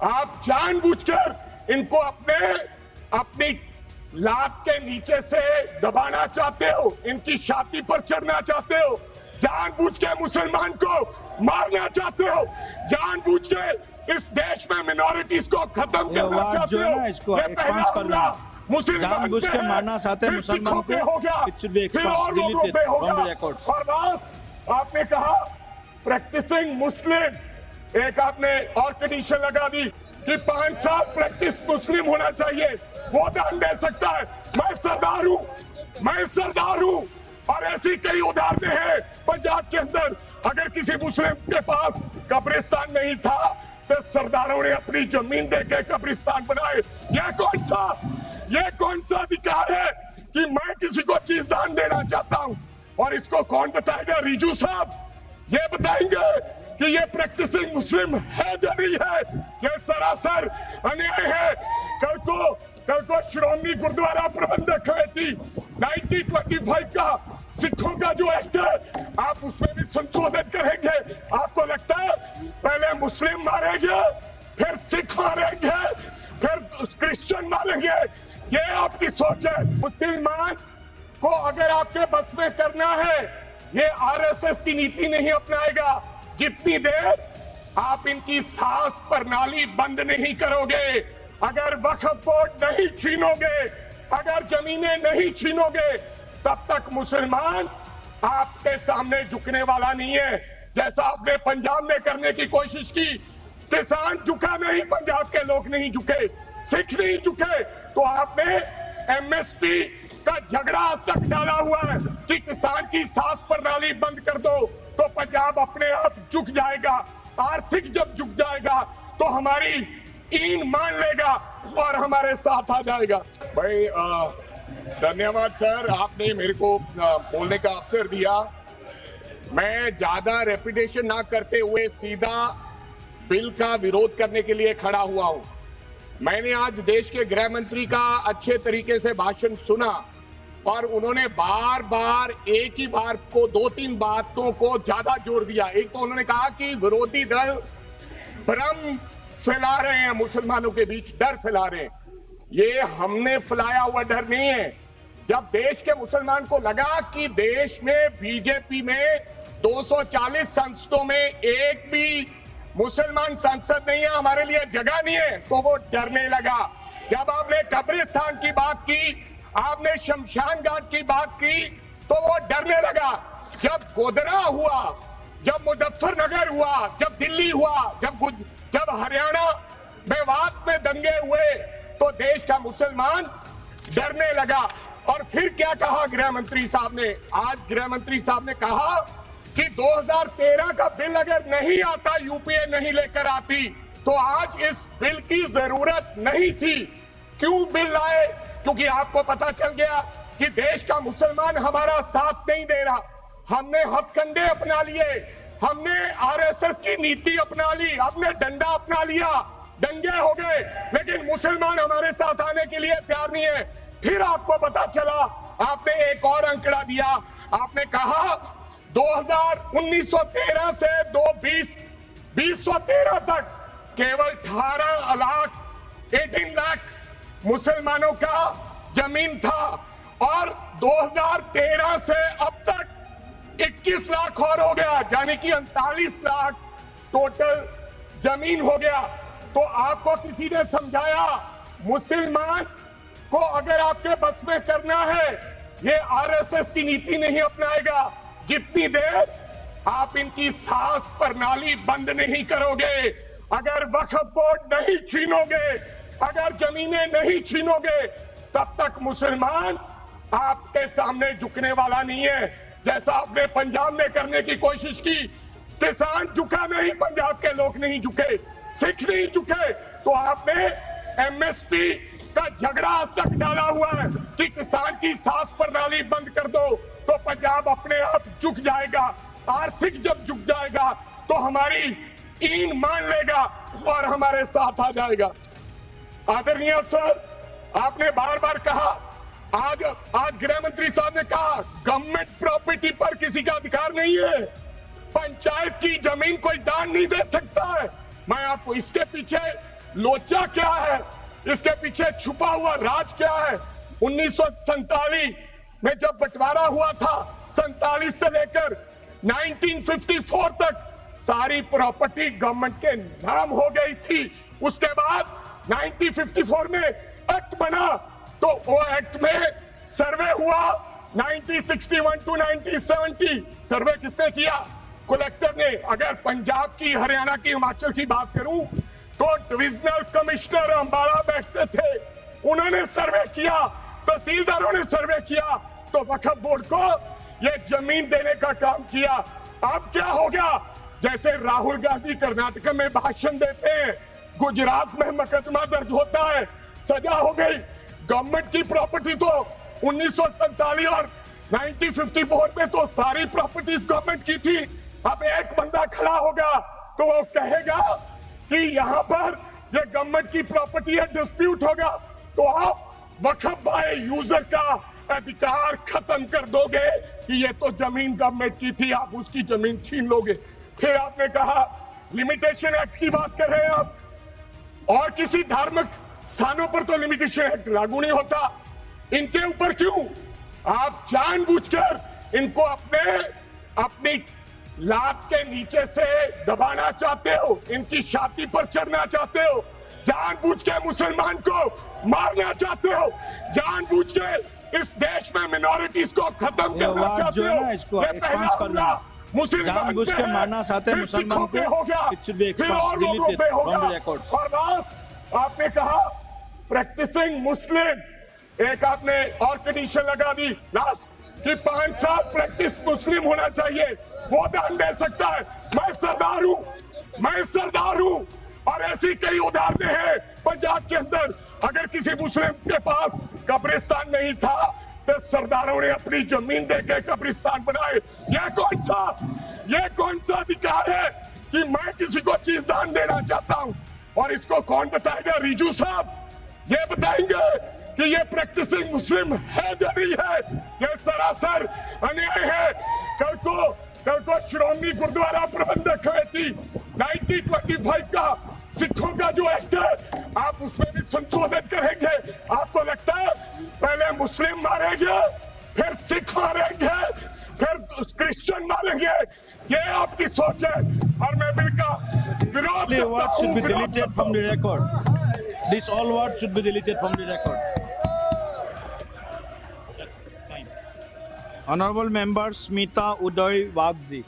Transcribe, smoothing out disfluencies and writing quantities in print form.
आप जानबूझकर इनको अपनी लात के नीचे से दबाना चाहते हो, इनकी छाती पर चढ़ना चाहते हो, जानबूझ के मुसलमान को मारना चाहते हो, जानबूझ के इस देश में मिनॉरिटीज को खत्म करना चाहते हो। इसको एक्सपांड कर देना, जानबूझ के मारना चाहते हैं मुसलमान को, फिर और लोगों पे होगा। और बस आपने कहा प्रैक्टिसिंग मुस्लिम, एक आपने और कंडीशन लगा दी कि 5 साल प्रैक्टिस मुस्लिम होना चाहिए, वो दान दे सकता है। मैं सरदार हूं और ऐसी कई उदाहरणें हैं पंजाब के अंदर। अगर किसी मुस्लिम के पास कब्रिस्तान नहीं था तो सरदारों ने अपनी जमीन देके कब्रिस्तान बनाए। ये कौन सा अधिकार है कि मैं किसी को चीज दान देना चाहता हूं? और इसको कौन बताएगा? रिजू साहब ये बताएंगे कि ये प्रैक्टिसिंग मुस्लिम है या नहीं है। ये सरासर अन्याय है। कल को श्रोमणी गुरुद्वारा प्रबंधक कमेटी 1925 का सिखों का जो एक्ट है, आप उसमें भी संशोधित करेंगे। आपको लगता है पहले मुस्लिम मारेंगे, फिर सिख मारेंगे, फिर क्रिश्चियन मारेंगे? ये आपकी सोच है। मुसलमान को अगर आपके बस में करना है, ये आरएसएस की नीति नहीं अपनाएगा जितनी देर आप इनकी सांस प्रणाली बंद नहीं करोगे। अगर वक्फ बोर्ड नहीं छीनोगे, अगर जमीनें नहीं छीनोगे, तब तक मुसलमान आपके सामने झुकने वाला नहीं है। जैसा आपने पंजाब में करने की कोशिश की, किसान झुका नहीं, पंजाब के लोग नहीं झुके, सिख नहीं झुके, तो आपने एमएसपी का झगड़ा आज तक डाला हुआ है कि किसान की सांस प्रणाली बंद कर दो तो पंजाब अपने आप झुक जाएगा। आर्थिक जब झुक जाएगा तो हमारी ईन मान लेगा और हमारे साथ आ जाएगा। भाई धन्यवाद सर, आपने मेरे को बोलने का अवसर दिया। मैं ज्यादा रेपिटेशन ना करते हुए सीधा बिल का विरोध करने के लिए खड़ा हुआ हूं। मैंने आज देश के गृह मंत्री का अच्छे तरीके से भाषण सुना और उन्होंने बार बार एक ही बार को 2-3 बातों को ज्यादा जोर दिया। एक तो उन्होंने कहा कि विरोधी दल भ्रम फैला रहे हैं, मुसलमानों के बीच डर फैला रहे हैं। ये हमने फैलाया हुआ डर नहीं है। जब देश के मुसलमान को लगा कि देश में बीजेपी में 240 संसदों में एक भी मुसलमान सांसद नहीं है, हमारे लिए जगह नहीं है, तो वो डरने लगा। जब आपने कब्रिस्तान की बात की, आपने शमशान घाट की बात की, तो वो डरने लगा। जब गोधरा हुआ, जब मुजफ्फरनगर हुआ, जब दिल्ली हुआ, जब हरियाणा मेवात में दंगे हुए, तो देश का मुसलमान डरने लगा। और फिर क्या कहा गृह मंत्री साहब ने? आज गृह मंत्री साहब ने कहा कि 2013 का बिल अगर नहीं आता, यूपीए नहीं लेकर आती, तो आज इस बिल की जरूरत नहीं थी। क्यों बिल लाए? क्योंकि आपको पता चल गया कि देश का मुसलमान हमारा साथ नहीं दे रहा। हमने हथकंडे अपना लिए, हमने आरएसएस की नीति अपना ली, हमने डंडा अपना लिया, दंगे हो गए, लेकिन मुसलमान हमारे साथ आने के लिए तैयार नहीं है। फिर आपको पता चला, आपने एक और अंकड़ा दिया, आपने कहा 1913 से 2013 तक केवल 18 लाख मुसलमानों का जमीन था और 2013 से अब तक 21 लाख और हो गया, यानी कि 39 लाख टोटल जमीन हो गया। तो आपको किसी ने समझाया मुसलमान को अगर आपके बस में करना है, ये आरएसएस की नीति नहीं अपनाएगा जितनी देर आप इनकी सांस प्रणाली बंद नहीं करोगे। अगर वक्फ बोर्ड नहीं छीनोगे, अगर जमीनें नहीं छीनोगे, तब तक मुसलमान आपके सामने झुकने वाला नहीं है। जैसा आपने पंजाब में करने की कोशिश की, किसान झुका नहीं, पंजाब के लोग नहीं झुके, सिख नहीं झुके, तो आपने एमएसपी का झगड़ा आज तक डाला हुआ है कि किसान की सांस प्रणाली बंद कर दो तो पंजाब अपने आप झुक जाएगा। आर्थिक जब झुक जाएगा तो हमारी ईन मान लेगा और हमारे साथ आ जाएगा। आदरणीय सर, आपने बार बार कहा, आज गृह मंत्री साहब ने कहा गवर्नमेंट प्रॉपर्टी पर किसी का अधिकार नहीं है, पंचायत की जमीन कोई दान नहीं दे सकता है। मैं आपको इसके पीछे लोचा क्या है, इसके पीछे छुपा हुआ राज क्या है। 1947 में जब बंटवारा हुआ था, 47 से लेकर 1954 तक सारी प्रॉपर्टी गवर्नमेंट के नाम हो गई थी। उसके बाद 1954 में एक्ट बना, तो वो एक्ट में सर्वे हुआ 1961 टू 1970। सर्वे किसने किया? कलेक्टर ने। अगर पंजाब की, हरियाणा की, हिमाचल की बात करूं तो डिविजनल कमिश्नर अंबाला बैठते थे, उन्होंने सर्वे किया, तहसीलदारों ने सर्वे किया, तो वक्फ बोर्ड को ये जमीन देने का काम किया। अब क्या हो गया? जैसे राहुल गांधी कर्नाटक में भाषण देते हैं, गुजरात में मुकदमा दर्ज होता है, सजा हो गई। गवर्नमेंट की प्रॉपर्टी तो 1947 और 1954 में तो सारी प्रॉपर्टीज गवर्नमेंट की थी। अब एक बंदा खड़ा होगा तो वो कहेगा कि यहां पर ये गवर्नमेंट की प्रॉपर्टी है, डिस्प्यूट होगा, तो आप वक्फ बाय यूजर का अधिकार खत्म कर दोगे कि ये तो जमीन गवर्नमेंट की थी, आप उसकी जमीन छीन लोगे। फिर आपने कहा लिमिटेशन एक्ट की बात कर रहे हैं आप, और किसी धार्मिक स्थानों पर तो लिमिटेशन एक्ट लागू नहीं होता, इनके ऊपर क्यों? आप जानबूझकर इनको अपनी लात के नीचे से दबाना चाहते हो, इनकी छाती पर चढ़ना चाहते हो, जानबूझ के मुसलमान को मारना चाहते हो, जानबूझ के इस देश में मिनॉरिटीज को खत्म करना चाहते हो। इसको ये पहला हमला मुसलमान जानबूझ के मारना चाहते हैं मुसलमान पे हो गया, फिर और लोगों पे होगा। और लास्ट आपने कहा प्रैक्टिसिंग मुस्लिम, एक आपने और कंडीशन लगा दी लास्ट कि 5 साल प्रैक्टिस मुस्लिम होना चाहिए, वो दान दे सकता है। मैं सरदार हूं और ऐसी कई उदाहरणें हैं पंजाब के अंदर। अगर किसी मुस्लिम के पास कब्रिस्तान नहीं था तो सरदारों ने अपनी जमीन देके कब्रिस्तान बनाए। ये कौन सा अधिकार है कि मैं किसी को चीज दान देना चाहता हूं? और इसको कौन बताएगा? रिजू साहब ये बताएंगे कि ये प्रैक्टिसिंग मुस्लिम है या नहीं है। ये सरासर अन्याय है। कल को श्रोमणी गुरुद्वारा प्रबंधक कमेटी 1925 का सिखों का जो एक्ट है, आप उसमें भी संशोधन करेंगे। आपको लगता है पहले मुस्लिम मारेंगे, फिर सिख मारेंगे, फिर क्रिश्चियन मारेंगे? ये आपकी सोच है और मैं बिल का विरोध करता हूं। This all words should be deleted from the record. Honorable Member Smita Uday Wagji.